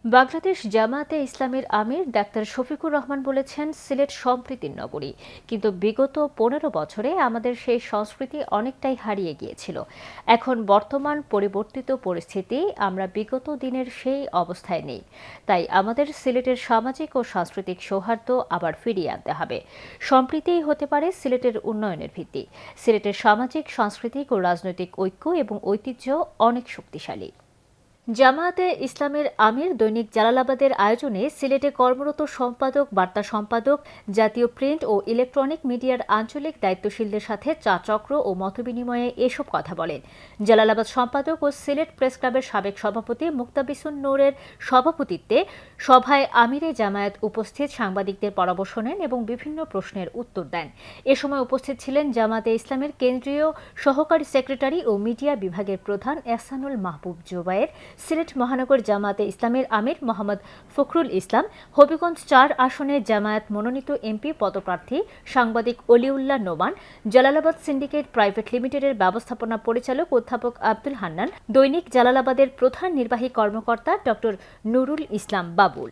বাংলাদেশ জামায়াতে ইসলামীর আমির ডাক্তার শফিকুর রহমান বলেছেন, সিলেট সম্প্রীতির নগরী, কিন্তু বিগত ১৫ বছরে আমাদের সেই সংস্কৃতি অনেকটাই হারিয়ে গিয়েছিল। এখন বর্তমান পরিবর্তিত পরিস্থিতি, আমরা বিগত দিনের সেই অবস্থায় নেই। তাই আমাদের সিলেটের সামাজিক ও সাংস্কৃতিক সৌহার্দ্য আবার ফিরিয়ে আনতে হবে। সম্প্রীতিই হতে পারে সিলেটের উন্নয়নের ভিত্তি। সিলেটের সামাজিক, সাংস্কৃতিক ও রাজনৈতিক ঐক্য এবং ঐতিহ্য অনেক শক্তিশালী। জামায়াতে ইসলামের আমির দৈনিক জালালাবাদের আয়োজনে সিলেটে কর্মরত সম্পাদক, বার্তা সম্পাদক, জাতীয় প্রিন্ট ও ইলেকট্রনিক মিডিয়ার আঞ্চলিক দায়িত্বশীলদের সাথে চা চক্র ও মতবিনিময়ে এসব কথা বলেন। জালালাবাদ সম্পাদক ও সিলেট প্রেস ক্লাবের সাবেক সভাপতি মুক্তাবিসুন নূরের সভাপতিত্বে সভায় আমিরে জামায়াত উপস্থিত সাংবাদিকদের পরামর্শ নেন এবং বিভিন্ন প্রশ্নের উত্তর দেন। এ সময় উপস্থিত ছিলেন জামায়াতে ইসলামের কেন্দ্রীয় সহকারী সেক্রেটারি ও মিডিয়া বিভাগের প্রধান এহসানুল মাহবুব জোবায়ের, সিলেট মহানগর জামায়াতে ইসলামের আমির মোহাম্মদ ফখরুল ইসলাম, হবিগঞ্জ ৪ আসনে জামায়াত মনোনীত এমপি পদপ্রার্থী সাংবাদিক অলিউল্লাহ নোমান, জালালাবাদ সিন্ডিকেট প্রাইভেট লিমিটেডের ব্যবস্থাপনা পরিচালক অধ্যাপক আব্দুল হান্নান, দৈনিক জালালাবাদের প্রধান নির্বাহী কর্মকর্তা ড নুরুল ইসলাম বাবুল।